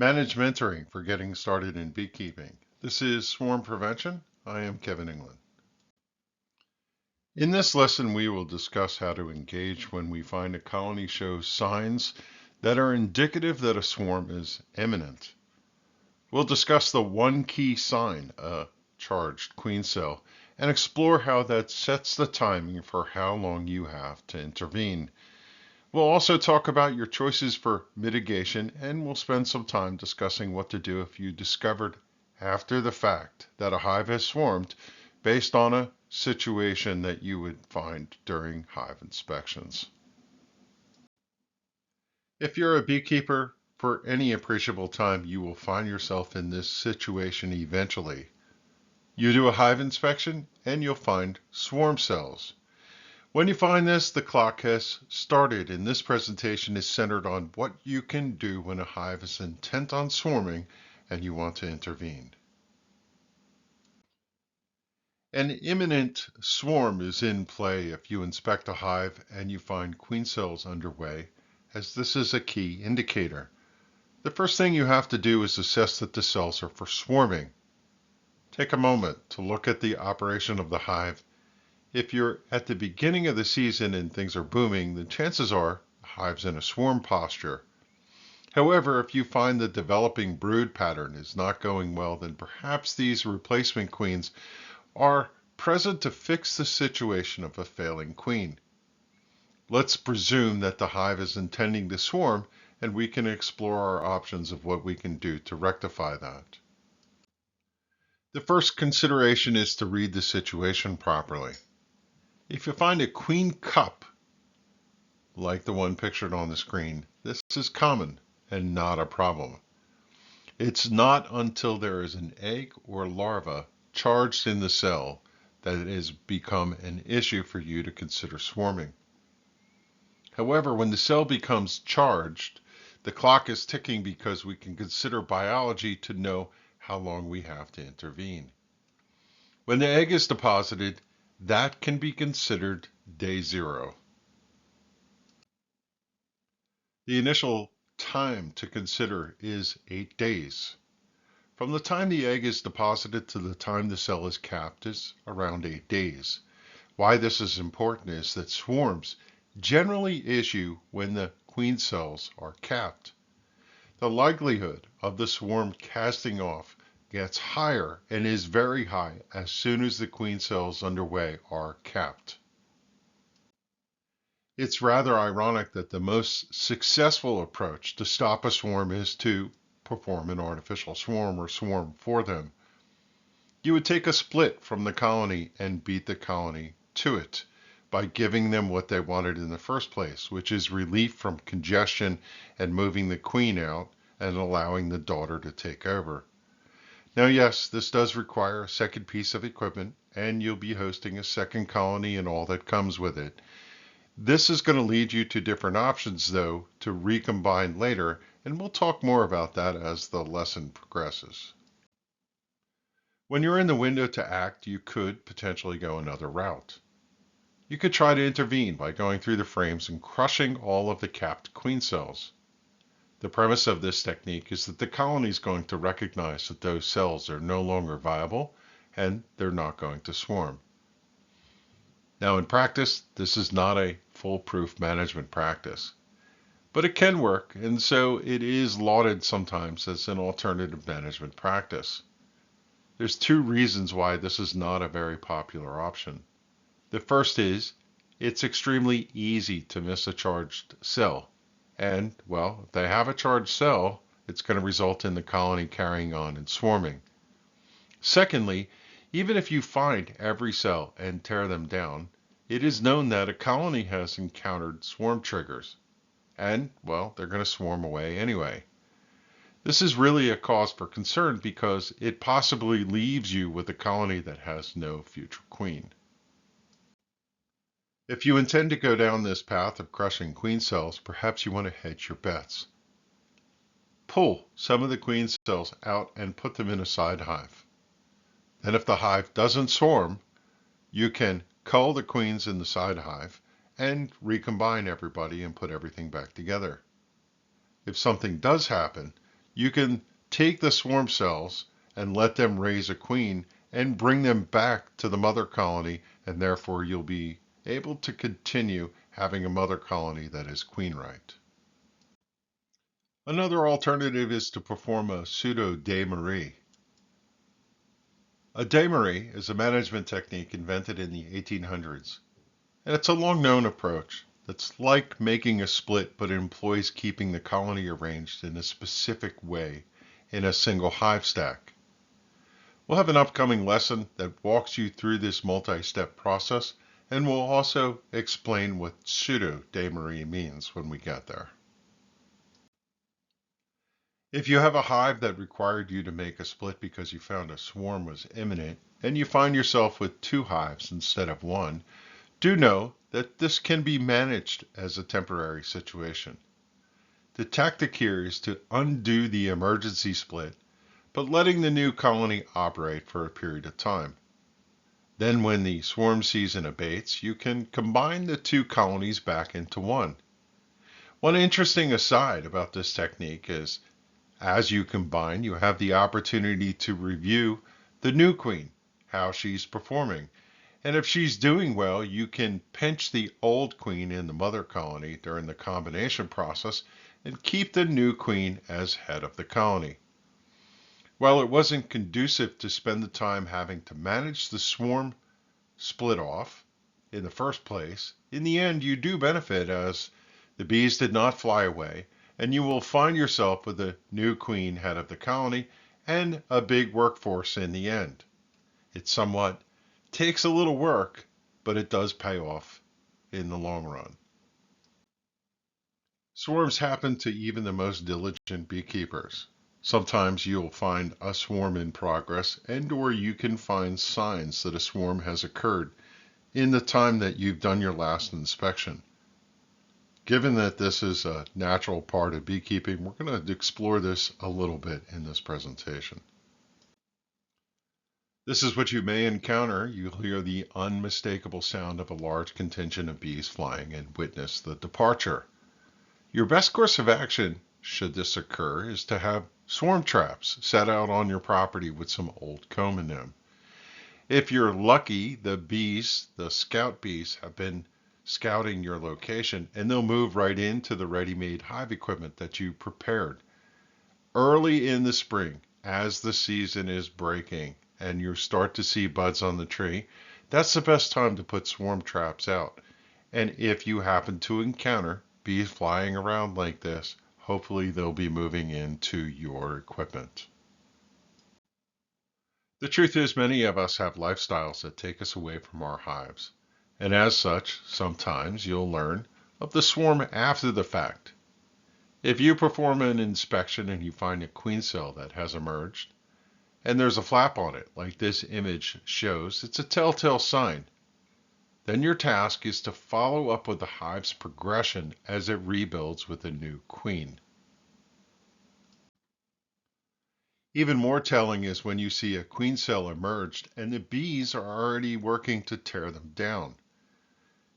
Manage mentoring for getting started in beekeeping. This is Swarm Prevention. I am Kevin England. In this lesson, we will discuss how to engage when we find a colony shows signs that are indicative that a swarm is imminent. We'll discuss the one key sign, a charged queen cell, and explore how that sets the timing for how long you have to intervene. We'll also talk about your choices for mitigation, and we'll spend some time discussing what to do if you discovered after the fact that a hive has swarmed based on a situation that you would find during hive inspections. If you're a beekeeper, for any appreciable time, you will find yourself in this situation eventually. You do a hive inspection and you'll find swarm cells. When you find this, the clock has started, and this presentation is centered on what you can do when a hive is intent on swarming and you want to intervene. An imminent swarm is in play if you inspect a hive and you find queen cells underway, as this is a key indicator. The first thing you have to do is assess that the cells are for swarming. Take a moment to look at the operation of the hive. If you're at the beginning of the season and things are booming, then chances are the hive's in a swarm posture. However, if you find the developing brood pattern is not going well, then perhaps these replacement queens are present to fix the situation of a failing queen. Let's presume that the hive is intending to swarm, and we can explore our options of what we can do to rectify that. The first consideration is to read the situation properly. If you find a queen cup, like the one pictured on the screen, this is common and not a problem. It's not until there is an egg or larva charged in the cell that it has become an issue for you to consider swarming. However, when the cell becomes charged, the clock is ticking because we can consider biology to know how long we have to intervene. When the egg is deposited, that can be considered day 0. The initial time to consider is 8 days. From the time the egg is deposited to the time the cell is capped is around 8 days. Why this is important is that swarms generally issue when the queen cells are capped. The likelihood of the swarm casting off gets higher and is very high as soon as the queen cells underway are capped. It's rather ironic that the most successful approach to stop a swarm is to perform an artificial swarm or swarm for them. You would take a split from the colony and beat the colony to it by giving them what they wanted in the first place, which is relief from congestion and moving the queen out and allowing the daughter to take over. Now, yes, this does require a second piece of equipment, and you'll be hosting a second colony and all that comes with it. This is going to lead you to different options, though, to recombine later, and we'll talk more about that as the lesson progresses. When you're in the window to act, you could potentially go another route. You could try to intervene by going through the frames and crushing all of the capped queen cells. The premise of this technique is that the colony is going to recognize that those cells are no longer viable and they're not going to swarm. Now, in practice, this is not a foolproof management practice, but it can work, and so it is lauded sometimes as an alternative management practice. There's 2 reasons why this is not a very popular option. The first is it's extremely easy to miss a charged cell. And, well, if they have a charged cell, it's going to result in the colony carrying on and swarming. Secondly, even if you find every cell and tear them down, it is known that a colony has encountered swarm triggers. And, well, they're going to swarm away anyway. This is really a cause for concern because it possibly leaves you with a colony that has no future queen. If you intend to go down this path of crushing queen cells, perhaps you want to hedge your bets. Pull some of the queen cells out and put them in a side hive. Then if the hive doesn't swarm, you can cull the queens in the side hive and recombine everybody and put everything back together. If something does happen, You can take the swarm cells and let them raise a queen and bring them back to the mother colony, and therefore you'll be able to continue having a mother colony that is queen right. Another alternative is to perform a pseudo day-marie. A day-marie is a management technique invented in the 1800s, and it's a long-known approach that's like making a split, but it employs keeping the colony arranged in a specific way in a single hive stack. We'll have an upcoming lesson that walks you through this multi-step process, and we'll also explain what pseudo day-marie means when we get there. If you have a hive that required you to make a split because you found a swarm was imminent, and you find yourself with 2 hives instead of 1, do know that this can be managed as a temporary situation. The tactic here is to undo the emergency split, but letting the new colony operate for a period of time. Then when the swarm season abates, you can combine the 2 colonies back into 1. One interesting aside about this technique is, as you combine, you have the opportunity to review the new queen, how she's performing. And if she's doing well, you can pinch the old queen in the mother colony during the combination process and keep the new queen as head of the colony. While it wasn't conducive to spend the time having to manage the swarm split off in the first place, in the end you do benefit as the bees did not fly away, and you will find yourself with a new queen head of the colony and a big workforce in the end. It somewhat takes a little work, but it does pay off in the long run. Swarms happen to even the most diligent beekeepers. Sometimes you'll find a swarm in progress, and/or you can find signs that a swarm has occurred in the time that you've done your last inspection. Given that this is a natural part of beekeeping, we're going to explore this a little bit in this presentation. This is what you may encounter. You'll hear the unmistakable sound of a large contingent of bees flying and witness the departure. Your best course of action, should this occur, is to have swarm traps set out on your property with some old comb in them. If you're lucky, the bees, the scout bees, have been scouting your location, and they'll move right into the ready-made hive equipment that you prepared. Early in the spring, as the season is breaking and you start to see buds on the tree, that's the best time to put swarm traps out. And if you happen to encounter bees flying around like this, hopefully they'll be moving into your equipment. The truth is, many of us have lifestyles that take us away from our hives. And as such, sometimes you'll learn of the swarm after the fact. If you perform an inspection and you find a queen cell that has emerged, and there's a flap on it, like this image shows, it's a telltale sign. Then your task is to follow up with the hive's progression as it rebuilds with a new queen. Even more telling is when you see a queen cell emerged and the bees are already working to tear them down.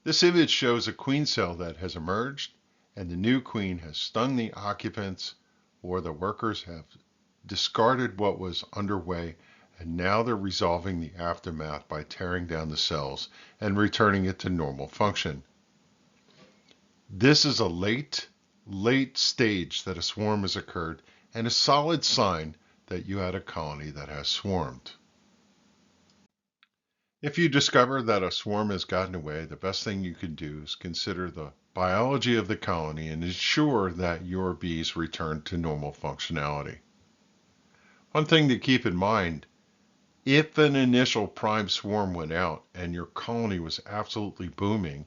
This image shows a queen cell that has emerged, and the new queen has stung the occupants, or the workers have discarded what was underway, and now they're resolving the aftermath by tearing down the cells and returning it to normal function. This is a late stage that a swarm has occurred, and a solid sign that you had a colony that has swarmed. If you discover that a swarm has gotten away, the best thing you can do is consider the biology of the colony and ensure that your bees return to normal functionality. One thing to keep in mind, if an initial prime swarm went out and your colony was absolutely booming,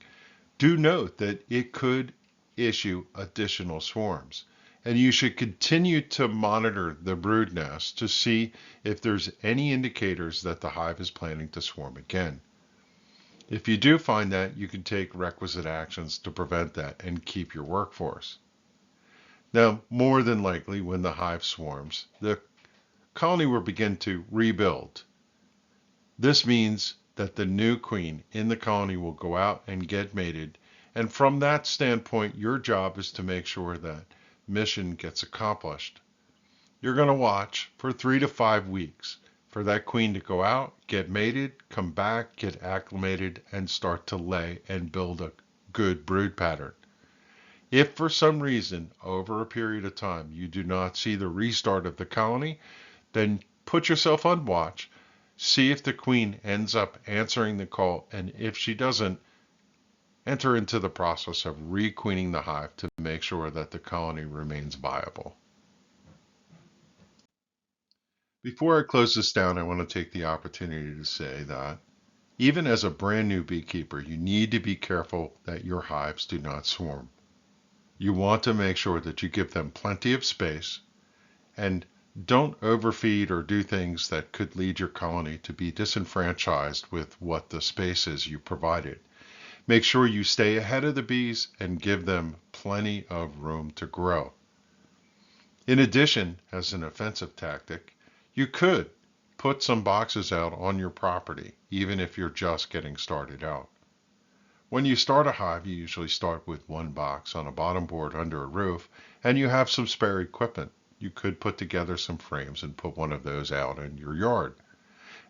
do note that it could issue additional swarms. And you should continue to monitor the brood nest to see if there's any indicators that the hive is planning to swarm again. If you do find that, you can take requisite actions to prevent that and keep your workforce. Now, more than likely, when the hive swarms, the colony will begin to rebuild. This means that the new queen in the colony will go out and get mated, and from that standpoint, your job is to make sure that mission gets accomplished. You're going to watch for 3 to 5 weeks for that queen to go out, get mated, come back, get acclimated, and start to lay and build a good brood pattern. If for some reason, over a period of time, you do not see the restart of the colony, then put yourself on watch, see if the queen ends up answering the call, and if she doesn't, enter into the process of requeening the hive to make sure that the colony remains viable. Before I close this down, I want to take the opportunity to say that even as a brand new beekeeper, you need to be careful that your hives do not swarm. You want to make sure that you give them plenty of space and don't overfeed or do things that could lead your colony to be disenfranchised with what the space is you provided. Make sure you stay ahead of the bees and give them plenty of room to grow. In addition, as an offensive tactic, you could put some boxes out on your property, even if you're just getting started out. When you start a hive, you usually start with one box on a bottom board under a roof, and you have some spare equipment. You could put together some frames and put one of those out in your yard.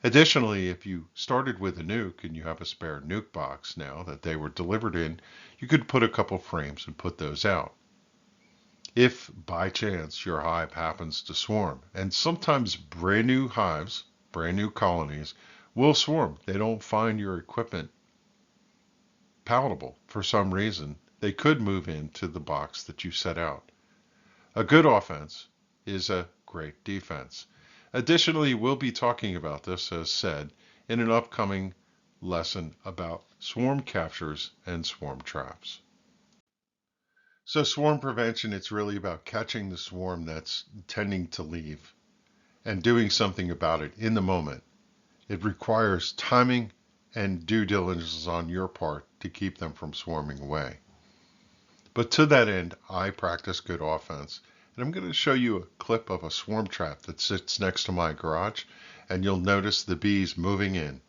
Additionally, if you started with a nuke and you have a spare nuke box now that they were delivered in, you could put a couple frames and put those out. If by chance your hive happens to swarm, and sometimes brand new hives, brand new colonies will swarm. They don't find your equipment palatable for some reason. They could move into the box that you set out. A good offense is a great defense. Additionally, we'll be talking about this, as said, in an upcoming lesson about swarm captures and swarm traps. So swarm prevention, it's really about catching the swarm that's tending to leave and doing something about it in the moment. It requires timing and due diligence on your part to keep them from swarming away. But to that end, I practice good offense. And I'm going to show you a clip of a swarm trap that sits next to my garage, and you'll notice the bees moving in.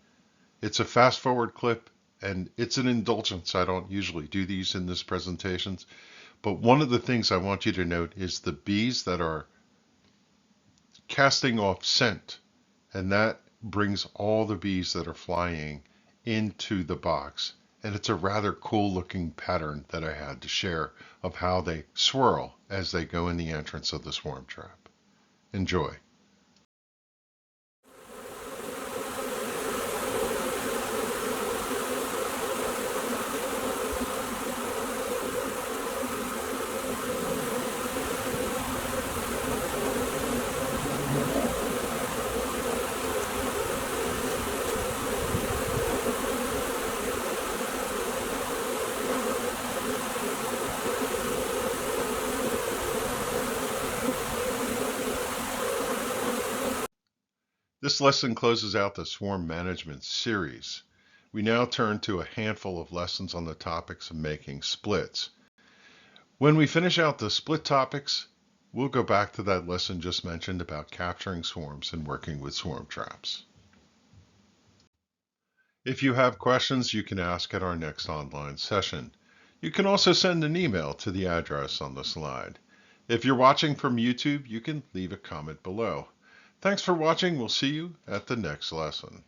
It's a fast forward clip, and it's an indulgence. I don't usually do these in this presentations, but one of the things I want you to note is the bees that are casting off scent, and that brings all the bees that are flying into the box. And it's a rather cool looking pattern that I had to share of how they swirl as they go in the entrance of the swarm trap. Enjoy. This lesson closes out the swarm management series. We now turn to a handful of lessons on the topics of making splits. When we finish out the split topics, we'll go back to that lesson just mentioned about capturing swarms and working with swarm traps. If you have questions, you can ask at our next online session. You can also send an email to the address on the slide. If you're watching from YouTube, you can leave a comment below. Thanks for watching. We'll see you at the next lesson.